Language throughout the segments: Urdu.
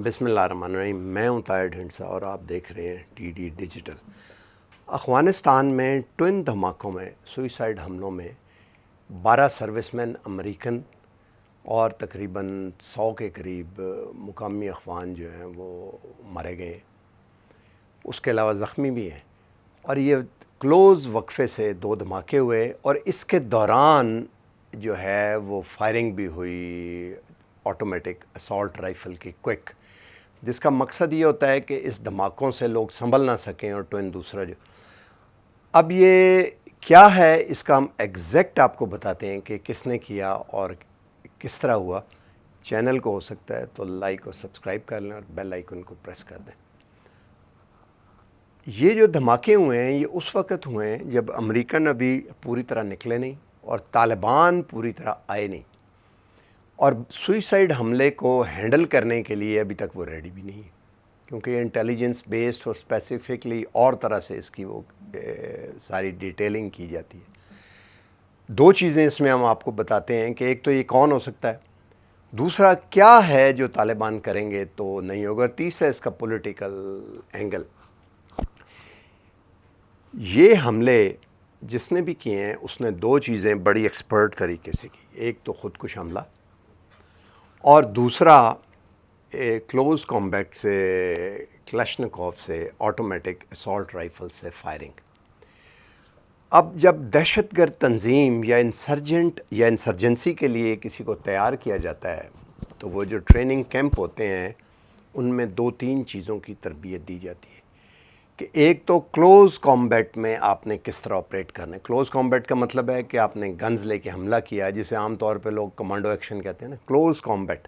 بسم اللہ الرحمن الرحیم۔ میں ہوں طاہر ڈھنڈسا اور آپ دیکھ رہے ہیں ٹی ڈی ڈیجیٹل۔ افغانستان میں ٹوئن دھماکوں میں سوئسائڈ حملوں میں 12 سروس مین امریکن اور تقریباً 100 کے قریب مقامی افغان جو ہیں وہ مارے گئے، اس کے علاوہ زخمی بھی ہیں۔ اور یہ کلوز وقفے سے 2 دھماکے ہوئے اور اس کے دوران جو ہے وہ فائرنگ بھی ہوئی آٹومیٹک اسالٹ رائفل کی کوئک، جس کا مقصد یہ ہوتا ہے کہ اس دھماکوں سے لوگ سنبھل نہ سکیں اور ٹوئن دوسرا جو اب یہ کیا ہے اس کا ہم ایگزیکٹ آپ کو بتاتے ہیں کہ کس نے کیا اور کس طرح ہوا۔ چینل کو ہو سکتا ہے تو لائک اور سبسکرائب کر لیں اور بیل آئیکن کو پریس کر دیں۔ یہ جو دھماکے ہوئے ہیں یہ اس وقت ہوئے ہیں جب امریکن ابھی پوری طرح نکلے نہیں اور طالبان پوری طرح آئے نہیں، اور سوئسائڈ حملے کو ہینڈل کرنے کے لیے ابھی تک وہ ریڈی بھی نہیں ہے، کیونکہ یہ انٹیلیجنس بیسڈ اور اسپیسیفکلی اور طرح سے اس کی وہ ساری ڈیٹیلنگ کی جاتی ہے۔ 2 چیزیں اس میں ہم آپ کو بتاتے ہیں کہ ایک تو یہ کون ہو سکتا ہے، دوسرا کیا ہے جو طالبان کریں گے تو نہیں ہوگا، تیسرا اس کا پولیٹیکل اینگل۔ یہ حملے جس نے بھی کیے ہیں اس نے 2 چیزیں بڑی ایکسپرٹ طریقے سے کی، ایک تو خودکش حملہ اور دوسرا کلوز کامبیٹ سے کلشنکوف سے آٹومیٹک اسالٹ رائفل سے فائرنگ۔ اب جب دہشت گرد تنظیم یا انسرجنٹ یا انسرجنسی کے لیے کسی کو تیار کیا جاتا ہے تو وہ جو ٹریننگ کیمپ ہوتے ہیں ان میں 2-3 چیزوں کی تربیت دی جاتی ہے کہ ایک تو کلوز کامبیٹ میں آپ نے کس طرح آپریٹ کرنا ہے۔ کلوز کامبیٹ کا مطلب ہے کہ آپ نے گنز لے کے حملہ کیا، جسے عام طور پہ لوگ کمانڈو ایکشن کہتے ہیں نا، کلوز کامبیٹ،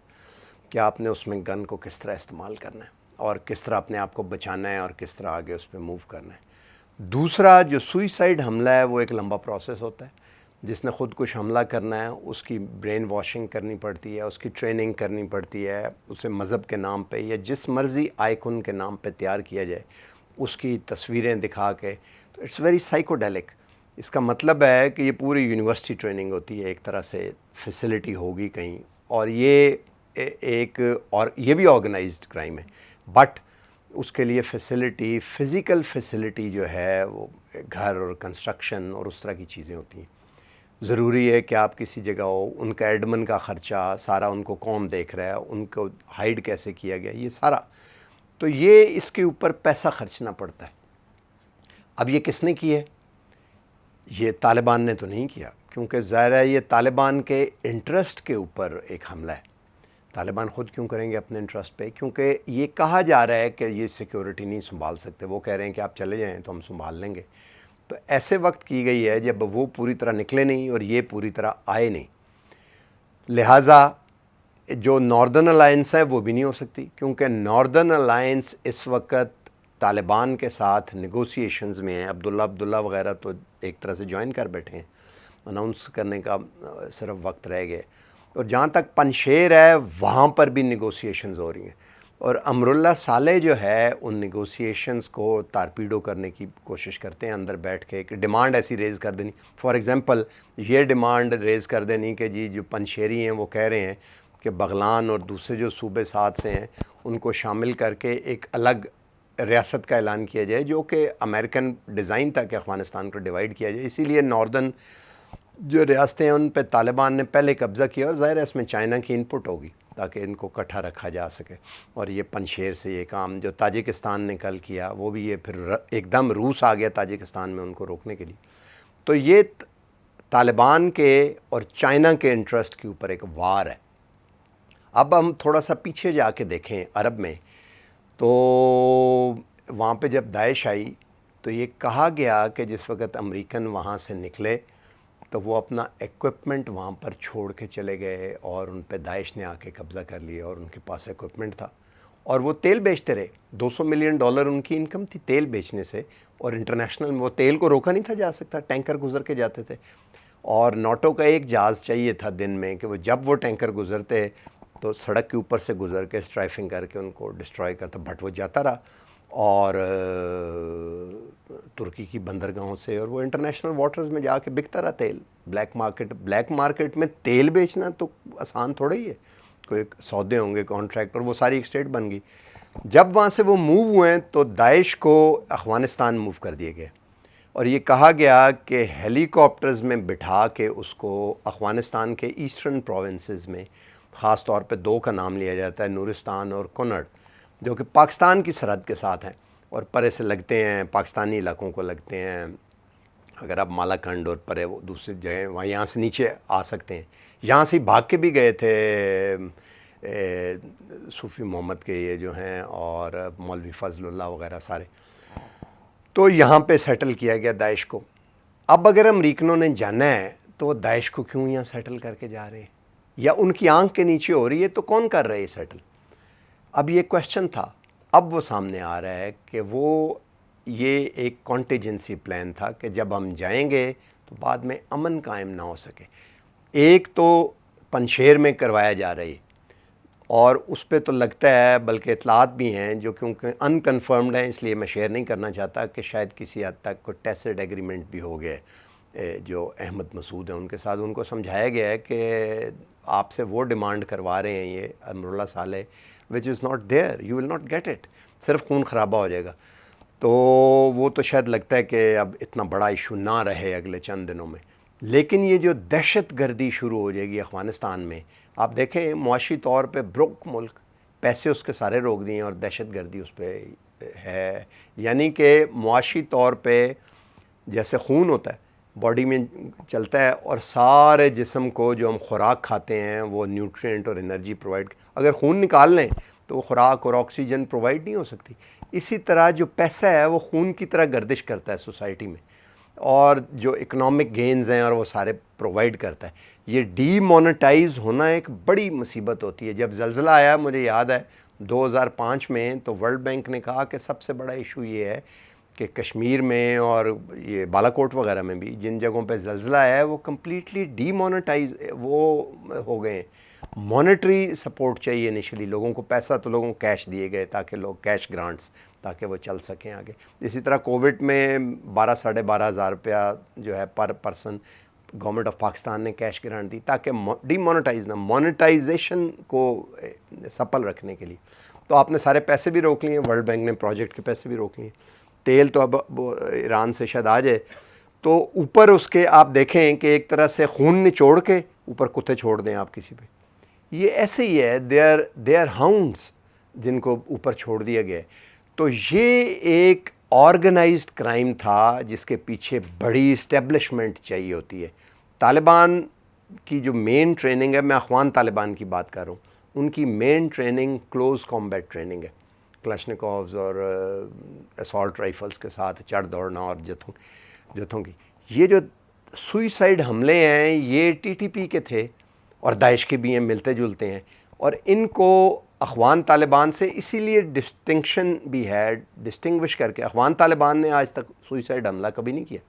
کہ آپ نے اس میں گن کو کس طرح استعمال کرنا ہے اور کس طرح اپنے آپ کو بچانا ہے اور کس طرح آگے اس پہ موو کرنا ہے۔ دوسرا جو سوئسائڈ حملہ ہے وہ ایک لمبا پروسیس ہوتا ہے، جس نے خود کش حملہ کرنا ہے اس کی برین واشنگ کرنی پڑتی ہے، اس کی ٹریننگ کرنی پڑتی ہے، اسے مذہب کے نام پہ یا جس مرضی آئیکن کے نام پہ تیار کیا جائے، اس کی تصویریں دکھا کے، تو اٹس ویری سائیکوڈیلک۔ اس کا مطلب ہے کہ یہ پوری یونیورسٹی ٹریننگ ہوتی ہے، ایک طرح سے فیسلٹی ہوگی کہیں، اور یہ ایک اور یہ بھی آرگنائزڈ کرائم ہے، بٹ اس کے لیے فیسلٹی، فزیکل فیسلٹی جو ہے وہ گھر اور کنسٹرکشن اور اس طرح کی چیزیں ہوتی ہیں۔ ضروری ہے کہ آپ کسی جگہ ہو، ان کا ایڈمن کا خرچہ سارا، ان کو کون دیکھ رہا ہے، ان کو ہائیڈ کیسے کیا گیا، یہ سارا، تو یہ اس کے اوپر پیسہ خرچنا پڑتا ہے۔ اب یہ کس نے کی ہے؟ یہ طالبان نے تو نہیں کیا، کیونکہ ظاہر ہے یہ طالبان کے انٹرسٹ کے اوپر ایک حملہ ہے۔ طالبان خود کیوں کریں گے اپنے انٹرسٹ پہ؟ کیونکہ یہ کہا جا رہا ہے کہ یہ سیکیورٹی نہیں سنبھال سکتے، وہ کہہ رہے ہیں کہ آپ چلے جائیں تو ہم سنبھال لیں گے۔ تو ایسے وقت کی گئی ہے جب وہ پوری طرح نکلے نہیں اور یہ پوری طرح آئے نہیں، لہٰذا جو ناردرن الائنس ہے وہ بھی نہیں ہو سکتی، کیونکہ ناردرن الائنس اس وقت طالبان کے ساتھ نیگوسیشنز میں ہیں۔ عبداللہ وغیرہ تو ایک طرح سے جوائن کر بیٹھے ہیں، اناؤنس کرنے کا صرف وقت رہ گئے، اور جہاں تک پنشیر ہے وہاں پر بھی نیگوسیشنز ہو رہی ہیں، اور امراللہ صالح جو ہے ان نیگوسیشنز کو تارپیڈو کرنے کی کوشش کرتے ہیں اندر بیٹھ کے، کہ ڈیمانڈ ایسی ریز کر دینی، فار ایگزامپل یہ ڈیمانڈ ریز کر دینی کہ جی جو پنشیری ہیں وہ کہہ رہے ہیں کہ بغلان اور دوسرے جو صوبے ساتھ سے ہیں ان کو شامل کر کے ایک الگ ریاست کا اعلان کیا جائے، جو کہ امریکن ڈیزائن تھا کہ افغانستان کو ڈیوائیڈ کیا جائے۔ اسی لیے ناردرن جو ریاستیں ہیں ان پہ طالبان نے پہلے قبضہ کیا، اور ظاہر ہے اس میں چائنا کی انپٹ ہوگی تاکہ ان کو اکٹھا رکھا جا سکے۔ اور یہ پنشیر سے یہ کام جو تاجکستان نے کل کیا، وہ بھی یہ پھر ایک دم روس آ گیا تاجکستان میں ان کو روکنے کے لیے۔ تو یہ طالبان کے اور چائنا کے انٹرسٹ کے اوپر ایک وار ہے۔ اب ہم تھوڑا سا پیچھے جا کے دیکھیں عرب میں، تو وہاں پہ جب داعش آئی تو یہ کہا گیا کہ جس وقت امریکن وہاں سے نکلے تو وہ اپنا ایکوپمنٹ وہاں پر چھوڑ کے چلے گئے، اور ان پہ داعش نے آ کے قبضہ کر لیا، اور ان کے پاس ایکوپمنٹ تھا، اور وہ تیل بیچتے رہے۔ $200 ملین ان کی انکم تھی تیل بیچنے سے، اور انٹرنیشنل میں وہ تیل کو روکا نہیں تھا جا سکتا، ٹینکر گزر کے جاتے تھے، اور ناٹو کا ایک جہاز چاہیے تھا دن میں کہ وہ جب وہ ٹینکر گزرتے تو سڑک کے اوپر سے گزر کے اسٹرائفنگ کر کے ان کو ڈسٹروائے کرتا، بٹ وہ جاتا رہا، اور ترکی کی بندرگاہوں سے، اور وہ انٹرنیشنل واٹرز میں جا کے بکتا رہا تیل۔ بلیک مارکیٹ میں تیل بیچنا تو آسان تھوڑا ہی ہے، کوئی سودے ہوں گے کانٹریکٹ، اور وہ ساری ایک اسٹیٹ بن گئی. جب وہاں سے وہ موو ہوئے تو داعش کو افغانستان موو کر دیے گئے، اور یہ کہا گیا کہ ہیلی کاپٹرز میں بٹھا کے اس کو افغانستان کے ایسٹرن پروونسز میں، خاص طور پہ دو کا نام لیا جاتا ہے، نورستان اور کنڑ، جو کہ پاکستان کی سرحد کے ساتھ ہیں اور پرے سے لگتے ہیں، پاکستانی علاقوں کو لگتے ہیں. اگر آپ مالا کنڈ اور پرے وہ دوسری جگہیں وہاں یہاں سے نیچے آ سکتے ہیں. یہاں سے بھاگ کے بھی گئے تھے صوفی محمد کے یہ جو ہیں اور مولوی فضل اللہ وغیرہ سارے. تو یہاں پہ سیٹل کیا گیا داعش کو. اب اگر امریکنوں نے جانا ہے تو وہ داعش کو کیوں یہاں سیٹل کر کے جا رہے ہیں، یا ان کی آنکھ کے نیچے ہو رہی ہے تو کون کر رہے ہے سیٹل؟ اب یہ کویشچن تھا. اب وہ سامنے آ رہا ہے کہ وہ یہ ایک کانٹیجنسی پلان تھا کہ جب ہم جائیں گے تو بعد میں امن قائم نہ ہو سکے. ایک تو پنشیر میں کروایا جا رہی ہے، اور اس پہ تو لگتا ہے، بلکہ اطلاعات بھی ہیں جو کیونکہ انکنفرمڈ ہیں اس لیے میں شیئر نہیں کرنا چاہتا، کہ شاید کسی حد تک کوئی ٹیسٹ ایگریمنٹ بھی ہو گیا جو احمد مسعود ہیں ان کے ساتھ. ان کو سمجھایا گیا ہے کہ آپ سے وہ ڈیمانڈ کروا رہے ہیں یہ Amrullah Saleh which is not there, you will not get it, صرف خون خرابہ ہو جائے گا. تو وہ تو شاید لگتا ہے کہ اب اتنا بڑا ایشو نہ رہے اگلے چند دنوں میں. لیکن یہ جو دہشت گردی شروع ہو جائے گی افغانستان میں، آپ دیکھیں معاشی طور پہ بروک ملک، پیسے اس کے سارے روک دیے ہیں اور دہشت گردی اس پہ ہے. یعنی کہ معاشی طور پہ جیسے خون ہوتا ہے باڈی میں چلتا ہے، اور سارے جسم کو جو ہم خوراک کھاتے ہیں وہ نیوٹرینٹ اور انرجی پرووائڈ، اگر خون نکال لیں تو وہ خوراک اور آکسیجن پرووائڈ نہیں ہو سکتی. اسی طرح جو پیسہ ہے وہ خون کی طرح گردش کرتا ہے سوسائٹی میں، اور جو اکنامک گینز ہیں اور وہ سارے پرووائڈ کرتا ہے. یہ ڈی مونیٹائز ہونا ایک بڑی مصیبت ہوتی ہے. جب زلزلہ آیا مجھے یاد ہے 2005 میں، تو ورلڈ بینک نے کہا کہ سب سے بڑا ایشو یہ ہے کہ کشمیر میں اور یہ بالا کوٹ وغیرہ میں بھی جن جگہوں پہ زلزلہ آیا ہے وہ کمپلیٹلی ڈی مونیٹائز وہ ہو گئے ہیں. مانیٹری سپورٹ چاہیے انیشلی، لوگوں کو پیسہ، تو لوگوں کو کیش دیے گئے تاکہ لوگ کیش گرانٹس تاکہ وہ چل سکیں آگے. اسی طرح کووڈ میں 12,500 روپیہ جو ہے پر پرسن گورنمنٹ آف پاکستان نے کیش گرانٹ دی تاکہ ڈی مونیٹائز نہ، مونیٹائزیشن کو سپل رکھنے کے لیے. تو آپ نے سارے پیسے بھی روک لیے، ورلڈ بینک نے پروجیکٹ کے پیسے بھی روک لیے. تیل تو اب ایران سے شاید آ جائے، تو اوپر اس کے آپ دیکھیں کہ ایک طرح سے خون نچوڑ کے اوپر کتے چھوڑ دیں آپ کسی پہ. یہ ایسے ہی ہے، دے آر ہاؤنڈس جن کو اوپر چھوڑ دیا گیا ہے. تو یہ ایک آرگنائزڈ کرائم تھا جس کے پیچھے بڑی اسٹیبلشمنٹ چاہیے ہوتی ہے. طالبان کی جو مین ٹریننگ ہے، میں اخوان طالبان کی بات کر رہا ہوں، ان کی مین ٹریننگ کلوز کامبیٹ ٹریننگ ہے، کلاشنکوفز اور اسالٹ رائفلز کے ساتھ چڑھ دوڑنا اور جتھوں کی. یہ جو سوئسائڈ حملے ہیں یہ ٹی ٹی پی کے تھے اور داعش کے بھی ہیں، ملتے جلتے ہیں، اور ان کو اخوان طالبان سے اسی لیے ڈسٹنکشن بھی ہے، ڈسٹنگوش کر کے. اخوان طالبان نے آج تک سوئسائڈ حملہ کبھی نہیں کیا،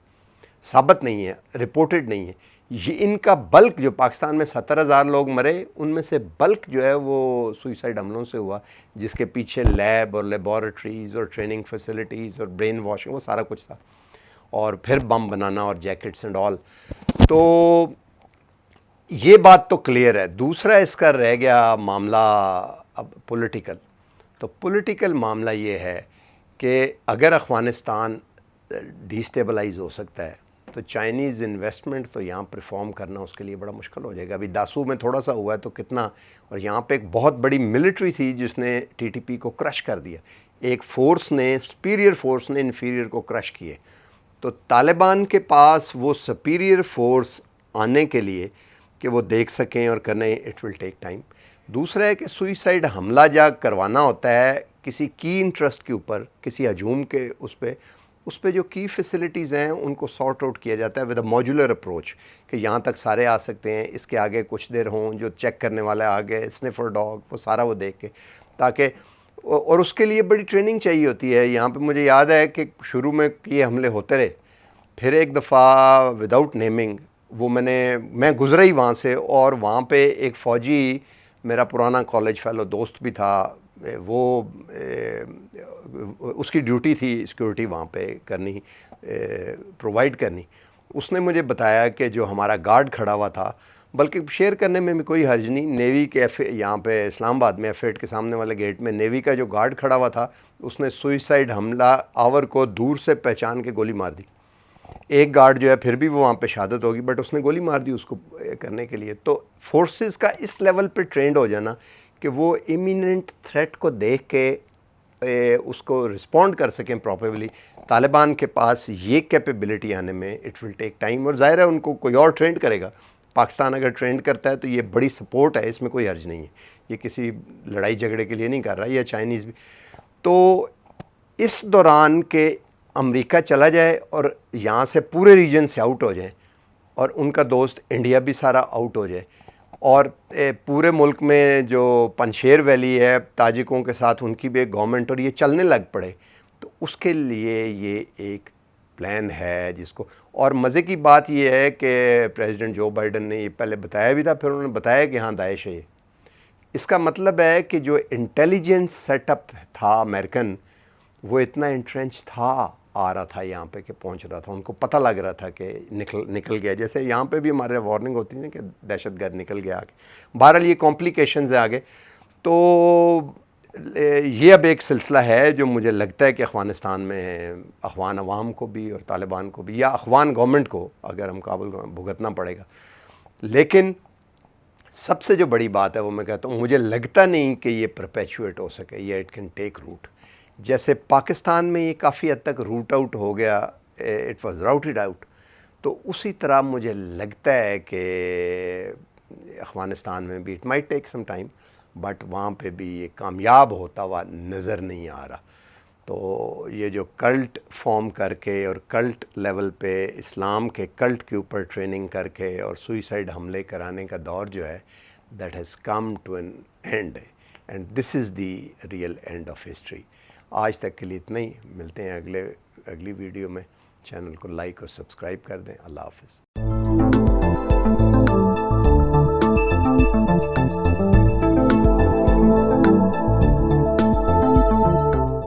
ثابت نہیں ہے، رپورٹڈ نہیں ہے. یہ ان کا بلک جو پاکستان میں 70,000 لوگ مرے، ان میں سے بلک جو ہے وہ سوئسائڈ حملوں سے ہوا، جس کے پیچھے لیب اور لیبارٹریز اور ٹریننگ فیسلٹیز اور برین واشنگ وہ سارا کچھ تھا، اور پھر بم بنانا اور جیکٹس اینڈ آل. تو یہ بات تو کلیئر ہے. دوسرا اس کا رہ گیا معاملہ اب پولیٹیکل. تو پولیٹیکل معاملہ یہ ہے کہ اگر افغانستان ڈی سٹیبلائز ہو سکتا ہے تو چائنیز انویسٹمنٹ تو یہاں پرفارم کرنا اس کے لیے بڑا مشکل ہو جائے گا. ابھی داسو میں تھوڑا سا ہوا ہے تو کتنا، اور یہاں پہ ایک بہت بڑی ملٹری تھی جس نے ٹی ٹی پی کو کرش کر دیا. ایک فورس نے، سپیریئر فورس نے انفیریئر کو کرش کیے. تو طالبان کے پاس وہ سپیریئر فورس آنے کے لیے کہ وہ دیکھ سکیں اور کرنے، اٹ ول ٹیک ٹائم. دوسرا ہے کہ سوئسائڈ حملہ جا کروانا ہوتا ہے کسی کی انٹرسٹ کے اوپر، کسی ہجوم کے اس پہ جو کی فیسلٹیز ہیں ان کو سارٹ آؤٹ کیا جاتا ہے ود اے موجولر اپروچ، کہ یہاں تک سارے آ سکتے ہیں، اس کے آگے کچھ دیر ہوں، جو چیک کرنے والا آگے اسنیفر ڈاگ، وہ سارا وہ دیکھ کے، تاکہ، اور اس کے لیے بڑی ٹریننگ چاہیے ہوتی ہے. یہاں پہ مجھے یاد ہے کہ شروع میں یہ حملے ہوتے رہے، پھر ایک دفعہ وداؤٹ نیمنگ وہ میں گزرا ہی وہاں سے، اور وہاں پہ ایک فوجی میرا پرانا کالج فیلو دوست بھی تھا، وہ اس کی ڈیوٹی تھی سیکورٹی وہاں پہ کرنی، پرووائڈ کرنی. اس نے مجھے بتایا کہ جو ہمارا گارڈ کھڑا ہوا تھا، بلکہ شیئر کرنے میں بھی کوئی حرج نہیں، نیوی کے یہاں پہ اسلام آباد میں ایف 8 کے سامنے والے گیٹ میں نیوی کا جو گارڈ کھڑا ہوا تھا، اس نے سوئسائڈ حملہ آور کو دور سے پہچان کے گولی مار دی. ایک گارڈ جو ہے پھر بھی وہ وہاں پہ شہادت ہوگی، بٹ اس نے گولی مار دی اس کو کرنے کے لیے. تو فورسز کا اس لیول پہ ٹرینڈ ہو جانا کہ وہ امییننٹ تھریٹ کو دیکھ کے اس کو رسپونڈ کر سکیں پراپرلی. طالبان کے پاس یہ کیپیبلٹی آنے میں اٹ ول ٹیک ٹائم، اور ظاہر ہے ان کو کوئی اور ٹرینڈ کرے گا. پاکستان اگر ٹرینڈ کرتا ہے تو یہ بڑی سپورٹ ہے، اس میں کوئی حرج نہیں ہے، یہ کسی لڑائی جھگڑے کے لیے نہیں کر رہا، یا چائنیز بھی. تو اس دوران کہ امریکہ چلا جائے اور یہاں سے پورے ریجن سے آؤٹ ہو جائیں، اور ان کا دوست انڈیا بھی سارا آؤٹ ہو جائے، اور پورے ملک میں جو پنشیر ویلی ہے تاجکوں کے ساتھ ان کی بھی ایک گورنمنٹ، اور یہ چلنے لگ پڑے، تو اس کے لیے یہ ایک پلان ہے جس کو. اور مزے کی بات یہ ہے کہ پریزیڈنٹ جو بائیڈن نے یہ پہلے بتایا بھی تھا، پھر انہوں نے بتایا کہ ہاں داعش ہے. اس کا مطلب ہے کہ جو انٹیلیجنس سیٹ اپ تھا امریکن، وہ اتنا انٹرنچ تھا، آ رہا تھا یہاں پہ کہ پہنچ رہا تھا، ان کو پتہ لگ رہا تھا کہ نکل گیا. جیسے یہاں پہ بھی ہمارے وارننگ ہوتی ہے کہ دہشت گرد نکل گیا آگے. بہرحال یہ کمپلیکیشنز ہیں آگے. تو یہ اب ایک سلسلہ ہے جو مجھے لگتا ہے کہ افغانستان میں افغان عوام کو بھی اور طالبان کو بھی، یا افغان گورنمنٹ کو اگر ہم کابل کو بھگتنا پڑے گا. لیکن سب سے جو بڑی بات ہے وہ میں کہتا ہوں، مجھے لگتا نہیں کہ یہ پرپیچویٹ ہو سکے، یا اٹ کین ٹیک روٹ. جیسے پاکستان میں یہ کافی حد تک روٹ آؤٹ ہو گیا، اٹ واز راؤٹڈ آؤٹ، تو اسی طرح مجھے لگتا ہے کہ افغانستان میں بھی it might take some time, but وہاں پہ بھی یہ کامیاب ہوتا ہوا نظر نہیں آ رہا. تو یہ جو کلٹ فارم کر کے اور کلٹ لیول پہ اسلام کے کلٹ کے اوپر ٹریننگ کر کے اور سوئسائڈ حملے کرانے کا دور جو ہے، that has come to an end, and this is the real end of history. آج تک کے لیے اتنا ہی، ملتے ہیں اگلی ویڈیو میں. چینل کو لائک اور سبسکرائب کر دیں. اللہ حافظ.